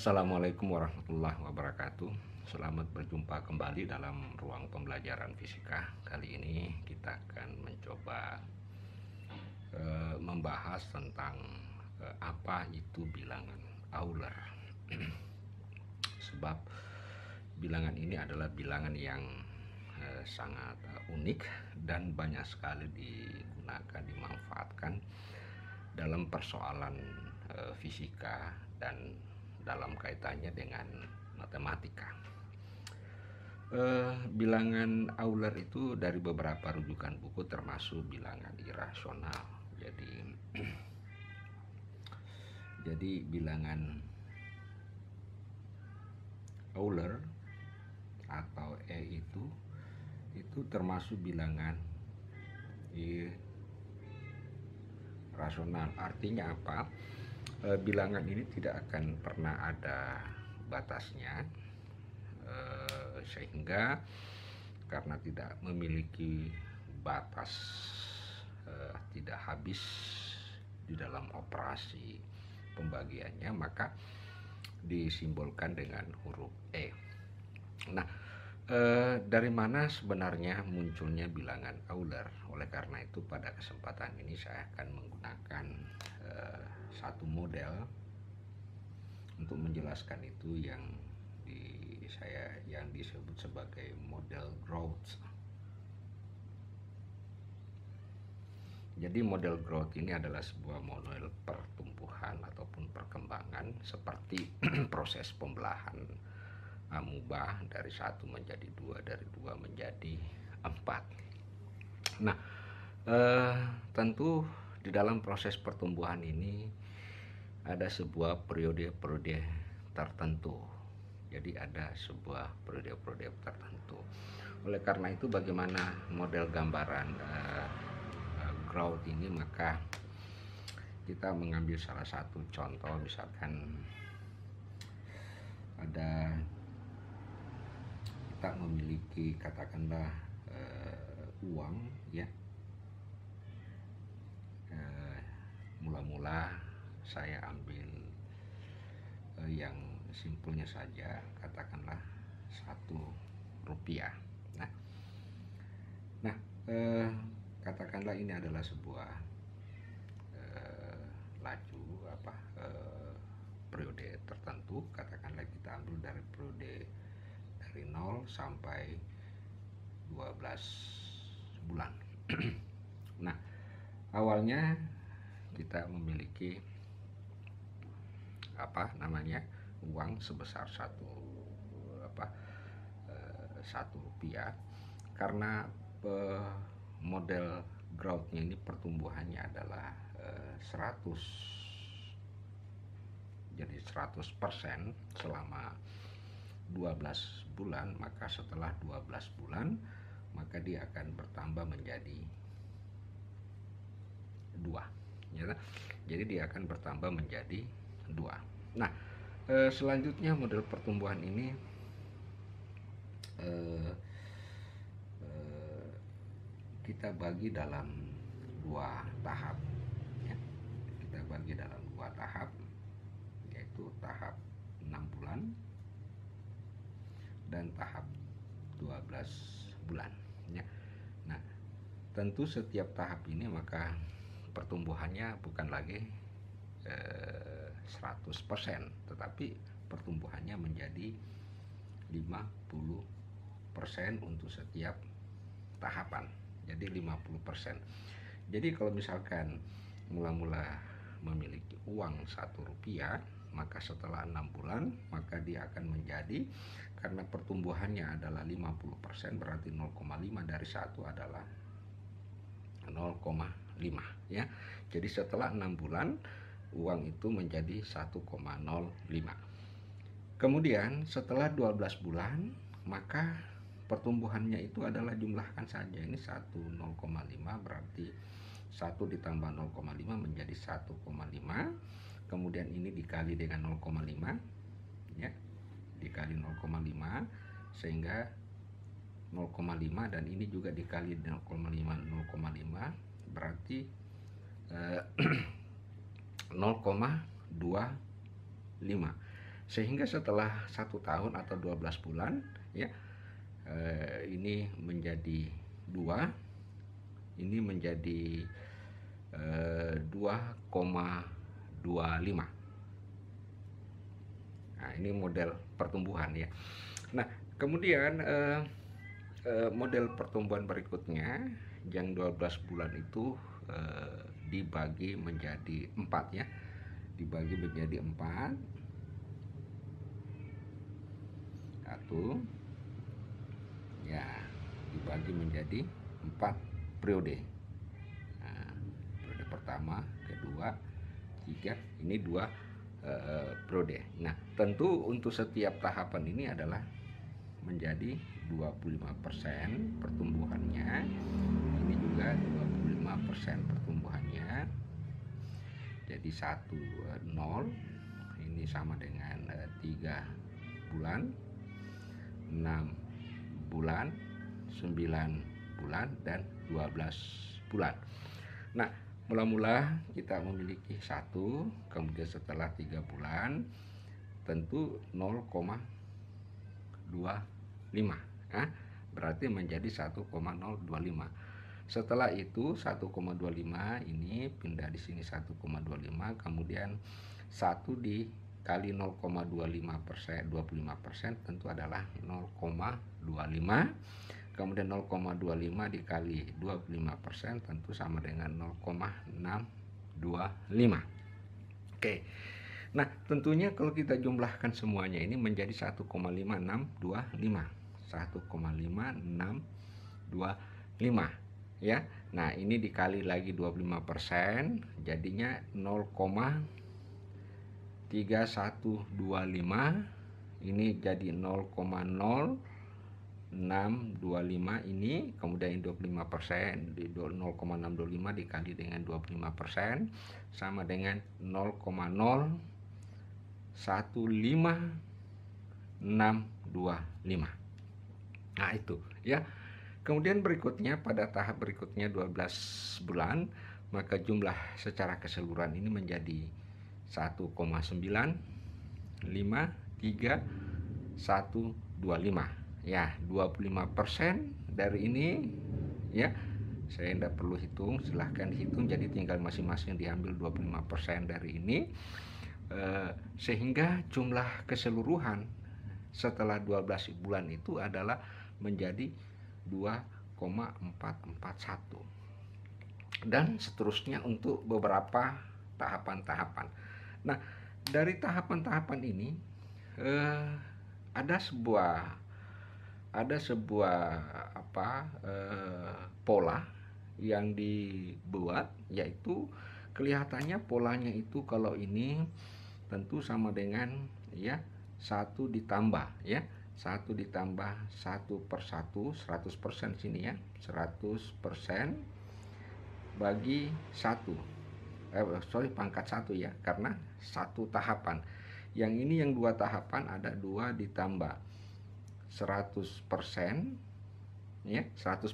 Assalamualaikum warahmatullahi wabarakatuh. Selamat berjumpa kembali dalam ruang pembelajaran fisika. Kali ini kita akan mencoba membahas tentang apa itu bilangan Euler. Sebab bilangan ini adalah bilangan yang sangat unik dan banyak sekali digunakan, dimanfaatkan dalam persoalan fisika dan dalam kaitannya dengan matematika. Bilangan Euler itu dari beberapa rujukan buku termasuk bilangan irasional. Jadi bilangan Euler atau E itu termasuk bilangan irasional. Artinya apa? Bilangan ini tidak akan pernah ada batasnya, sehingga karena tidak memiliki batas, tidak habis di dalam operasi pembagiannya, maka disimbolkan dengan huruf E. Nah, dari mana sebenarnya munculnya bilangan Euler? Oleh karena itu pada kesempatan ini saya akan menggunakan satu model untuk menjelaskan itu yang disebut sebagai model growth. Jadi model growth ini adalah sebuah model pertumbuhan ataupun perkembangan seperti proses pembelahan amuba dari 1 menjadi 2, dari 2 menjadi 4. Nah, tentu di dalam proses pertumbuhan ini ada sebuah periode-periode tertentu. Jadi ada sebuah periode-periode tertentu. Oleh karena itu bagaimana model gambaran growth ini, maka kita mengambil salah satu contoh. Misalkan kita memiliki katakanlah uang, ya. Mula-mula saya ambil yang simpelnya saja, katakanlah 1 rupiah. Nah, katakanlah ini adalah sebuah laju periode tertentu. Katakanlah kita ambil dari periode dari 0 sampai 12 bulan. Nah, awalnya kita memiliki uang sebesar 1 rupiah. Karena model growth-nya ini pertumbuhannya adalah 100%, jadi 100% selama 12 bulan, maka setelah 12 bulan maka dia akan bertambah menjadi 2, ya. Jadi dia akan bertambah menjadi 2. Nah, selanjutnya model pertumbuhan ini kita bagi dalam 2 tahap, ya. Kita bagi dalam 2 tahap, yaitu tahap 6 bulan dan tahap 12 bulan, ya. Nah, tentu setiap tahap ini maka pertumbuhannya bukan lagi 100%, tetapi pertumbuhannya menjadi 50% untuk setiap tahapan. Jadi 50%. Jadi kalau misalkan mula-mula memiliki uang 1 rupiah, maka setelah 6 bulan maka dia akan menjadi, karena pertumbuhannya adalah 50%, berarti 0,5 dari 1 adalah 0,5, ya. Jadi setelah 6 bulan uang itu menjadi 1,05. Kemudian setelah 12 bulan maka pertumbuhannya itu adalah, jumlahkan saja ini 0,5, berarti 1 ditambah 0,5 menjadi 1,5. Kemudian ini dikali dengan 0,5, ya, dikali 0,5 sehingga 0,5, dan ini juga dikali 0,5 berarti 0,25. sehingga setelah 1 tahun atau 12 bulan ya, ini menjadi 2, ini menjadi 2,25. Nah, ini model pertumbuhan ya. Nah, kemudian model pertumbuhan berikutnya yang 12 bulan itu dibagi menjadi 4 ya. Dibagi menjadi 4. 1 ya, dibagi menjadi 4 periode. Nah, periode pertama, kedua, 3, ini 2 periode. Nah, tentu untuk setiap tahapan ini adalah menjadi 25% pertumbuhannya. Ini juga 25% pertumbuhannya. Jadi 0, ini sama dengan 3 bulan, 6 bulan, 9 bulan, dan 12 bulan. Nah, mula-mula kita memiliki 1, kemudian setelah 3 bulan tentu 0,25, berarti menjadi 1,025. Setelah itu 1,25 ini pindah di sini 1,25, kemudian 1 dikali 0,25%, 25% tentu adalah 0,25. Kemudian 0,25 dikali 25% tentu sama dengan 0,625. Oke. Nah, tentunya kalau kita jumlahkan semuanya ini menjadi 1,5625. 1,5625 ya. Nah, ini dikali lagi 25%, jadinya 0,3125. Ini jadi 0,0625 ini, kemudian 25%, 0,625 dikali dengan 25% sama dengan 0,015625. Nah, itu ya. Kemudian berikutnya pada tahap berikutnya 12 bulan, maka jumlah secara keseluruhan ini menjadi 1,953,125. Ya, 25% dari ini ya. Saya tidak perlu hitung, silahkan hitung, jadi tinggal masing-masing diambil 25% dari ini, sehingga jumlah keseluruhan setelah 12 bulan itu adalah menjadi 2,441, dan seterusnya untuk beberapa tahapan-tahapan. Nah, dari tahapan-tahapan ini ada sebuah pola yang dibuat, yaitu kelihatannya polanya itu kalau ini tentu sama dengan ya 1 ditambah ya 1 ditambah 1 per 1, 100% sini ya, 100% bagi 1, pangkat 1 ya, karena 1 tahapan. Yang ini yang 2 tahapan ada 2 ditambah 100% ya, 100%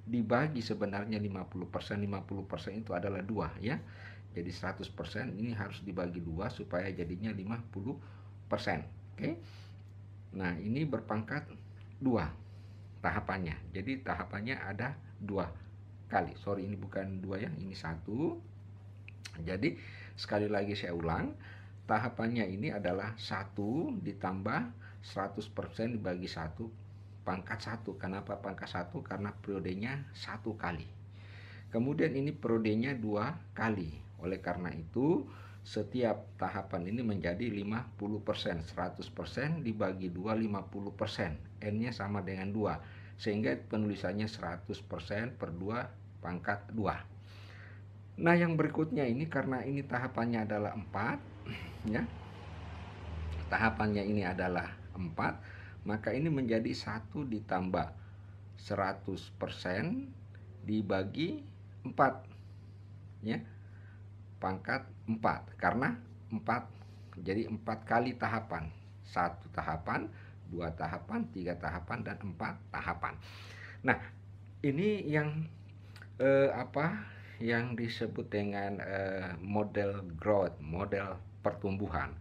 dibagi sebenarnya 50%. 50% itu adalah 2 ya. Jadi 100% ini harus dibagi 2 supaya jadinya 50%. Oke. Nah, ini berpangkat 2 tahapannya. Jadi tahapannya ada 2 kali. Sorry, ini bukan 2 ya, ini 1. Jadi sekali lagi saya ulang, tahapannya ini adalah 1 ditambah 100% dibagi 1 pangkat 1. Kenapa pangkat 1? Karena periodenya 1 kali. Kemudian ini periodenya 2 kali. Oleh karena itu setiap tahapan ini menjadi 50%. 100% dibagi 2, 50%. N-nya sama dengan 2. Sehingga penulisannya 100% per 2 pangkat 2. Nah, yang berikutnya ini karena ini tahapannya adalah 4 ya. Tahapannya ini adalah 4, maka ini menjadi 1 ditambah 100% dibagi 4 ya, pangkat 4, karena 4 jadi 4 kali tahapan, 1 tahapan, 2 tahapan, 3 tahapan, dan 4 tahapan. Nah, ini yang yang disebut dengan model growth, model pertumbuhan.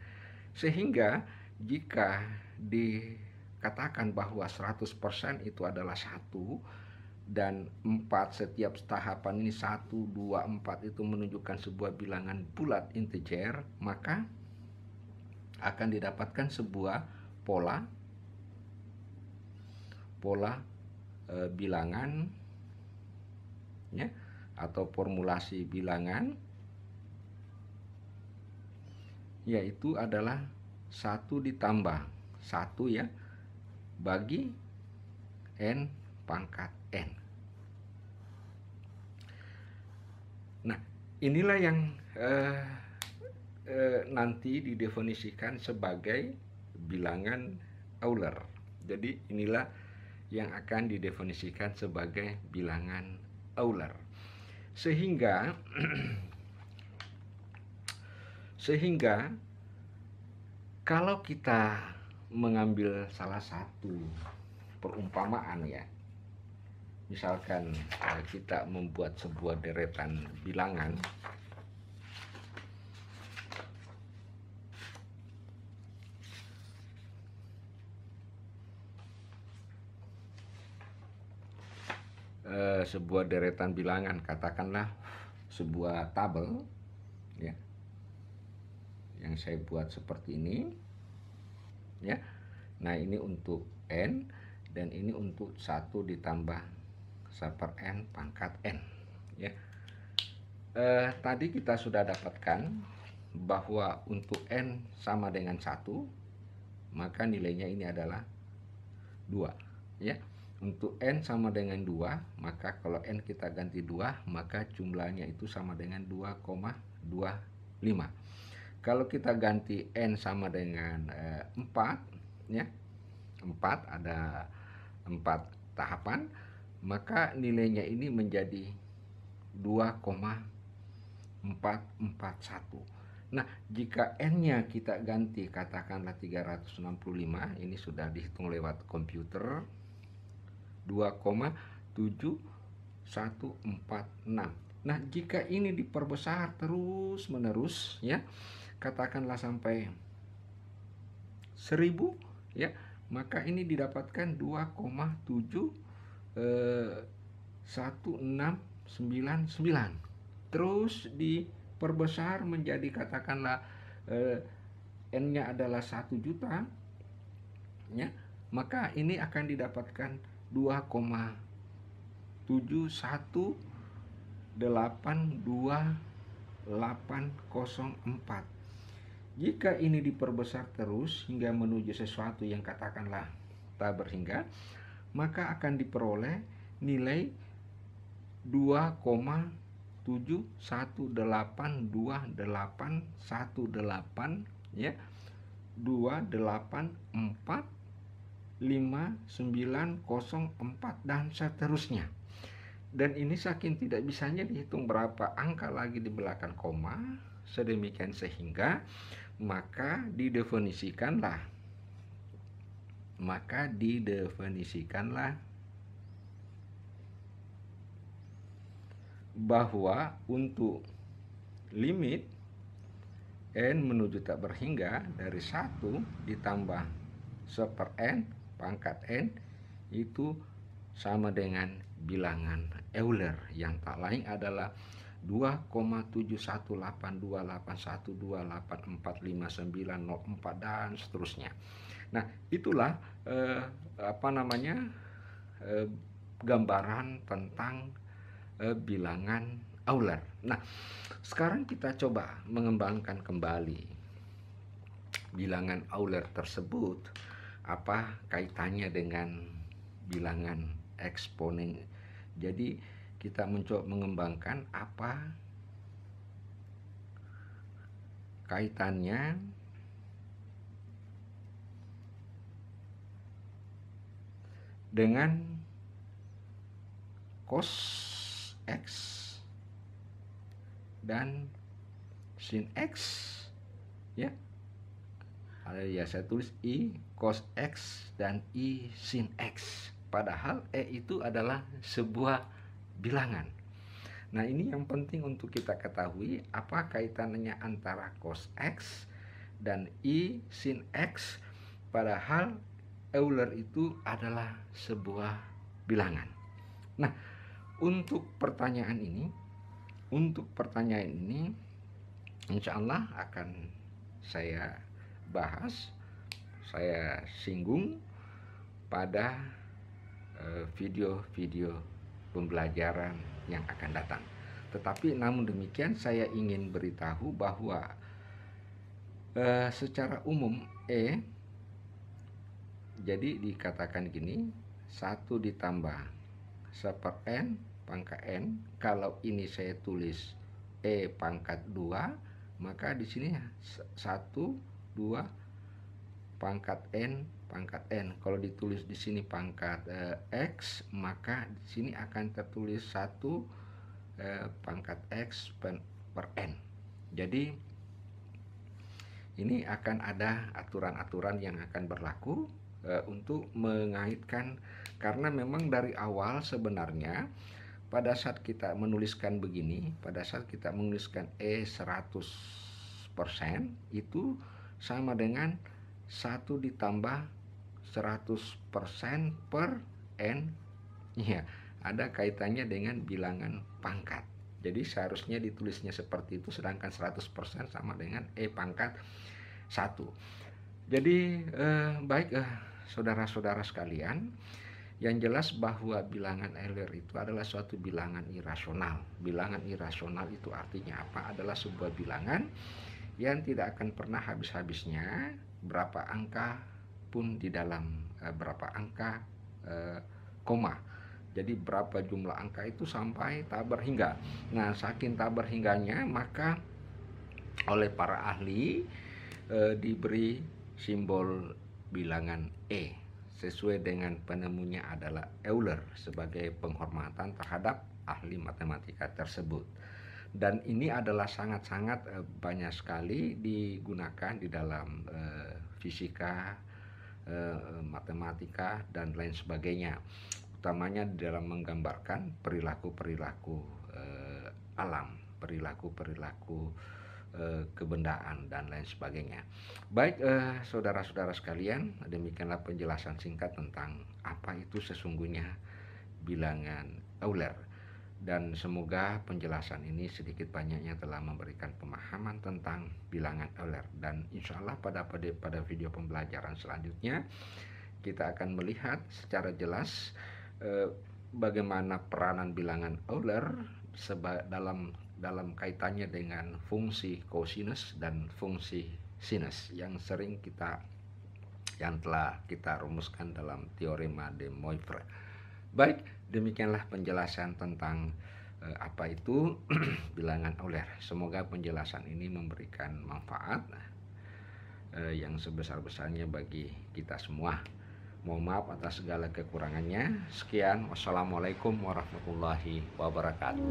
Sehingga jika dikatakan bahwa 100% itu adalah 1 dan 4, setiap tahapan ini 1, 2, 4 itu menunjukkan sebuah bilangan bulat integer, maka akan didapatkan sebuah pola bilangan ya, atau formulasi bilangan, yaitu adalah 1 ditambah 1 ya bagi n pangkat n. Nah, inilah yang nanti didefinisikan sebagai bilangan Euler. Jadi inilah yang akan didefinisikan sebagai bilangan Euler. Sehingga kalau kita mengambil salah satu perumpamaan ya, misalkan kita membuat sebuah deretan bilangan, katakanlah sebuah tabel ya, yang saya buat seperti ini ya. Nah, ini untuk n dan ini untuk 1 ditambah 1/n pangkat n ya. Tadi kita sudah dapatkan bahwa untuk n sama dengan 1, maka nilainya ini adalah 2 ya. Untuk n sama dengan 2, maka kalau n kita ganti 2, maka jumlahnya itu sama dengan 2,25. Kalau kita ganti n sama dengan 4 ya, 4 ada 4 tahapan, maka nilainya ini menjadi 2,441. Nah, jika n-nya kita ganti katakanlah 365, ini sudah dihitung lewat komputer, 2,7146. Nah, jika ini diperbesar terus menerus ya, katakanlah sampai 1000 ya, maka ini didapatkan 2,71699. Terus diperbesar menjadi katakanlah n-nya adalah 1 juta ya, maka ini akan didapatkan 2,7182804. Jika ini diperbesar terus hingga menuju sesuatu yang katakanlah tak berhingga, maka akan diperoleh nilai 2,7182818 ya, 2845904 dan seterusnya. Dan ini saking tidak bisanya dihitung berapa angka lagi di belakang koma, sedemikian sehingga maka didefinisikanlah bahwa untuk limit n menuju tak berhingga dari 1 ditambah 1/n pangkat n itu sama dengan bilangan Euler, yang tak lain adalah 2,7182812845904 dan seterusnya. Nah, itulah gambaran tentang bilangan Euler. Nah, sekarang kita coba mengembangkan kembali bilangan Euler tersebut. Apa kaitannya dengan bilangan eksponen? Jadi kita mencoba mengembangkan apa kaitannya dengan cos X dan sin X ya. Ya, saya tulis I cos X dan I sin X, padahal itu adalah sebuah bilangan. Nah, ini yang penting untuk kita ketahui, apa kaitannya antara cos X dan I sin X, padahal Euler itu adalah sebuah bilangan. Nah, untuk pertanyaan ini insya Allah akan saya bahas, saya singgung pada video-video pembelajaran yang akan datang. Tetapi namun demikian saya ingin beritahu bahwa secara umum jadi dikatakan gini, 1 ditambah 1/n pangkat n. Kalau ini saya tulis pangkat 2, maka di sini 1, 2 pangkat n pangkat n. Kalau ditulis di sini pangkat x, maka di sini akan tertulis 1 pangkat x per n. Jadi ini akan ada aturan-aturan yang akan berlaku untuk mengaitkan, karena memang dari awal sebenarnya pada saat kita menuliskan begini, pada saat kita menuliskan 100% itu sama dengan 1 ditambah 100% per n. Ya, ada kaitannya dengan bilangan pangkat. Jadi seharusnya ditulisnya seperti itu, sedangkan 100% sama dengan pangkat 1. Jadi baik saudara-saudara sekalian, yang jelas bahwa bilangan Euler itu adalah suatu bilangan irasional. Bilangan irasional itu artinya apa? Adalah sebuah bilangan yang tidak akan pernah habis-habisnya, berapa angka pun di dalam berapa angka koma. Jadi berapa jumlah angka itu sampai tak berhingga. Nah, saking tak berhingganya, maka oleh para ahli diberi simbol bilangan sesuai dengan penemunya adalah Euler sebagai penghormatan terhadap ahli matematika tersebut. Dan ini adalah sangat-sangat banyak sekali digunakan di dalam fisika, matematika, dan lain sebagainya, utamanya dalam menggambarkan perilaku-perilaku alam, perilaku-perilaku kebendaan, dan lain sebagainya. Baik saudara-saudara sekalian, demikianlah penjelasan singkat tentang apa itu sesungguhnya bilangan Euler, dan semoga penjelasan ini sedikit banyaknya telah memberikan pemahaman tentang bilangan Euler. Dan insya Allah pada video pembelajaran selanjutnya kita akan melihat secara jelas bagaimana peranan bilangan Euler dalam kaitannya dengan fungsi kosinus dan fungsi sinus yang telah kita rumuskan dalam teorema de Moivre. Baik, demikianlah penjelasan tentang apa itu bilangan Euler. Semoga penjelasan ini memberikan manfaat yang sebesar-besarnya bagi kita semua. Mohon maaf atas segala kekurangannya. Sekian, wassalamualaikum warahmatullahi wabarakatuh.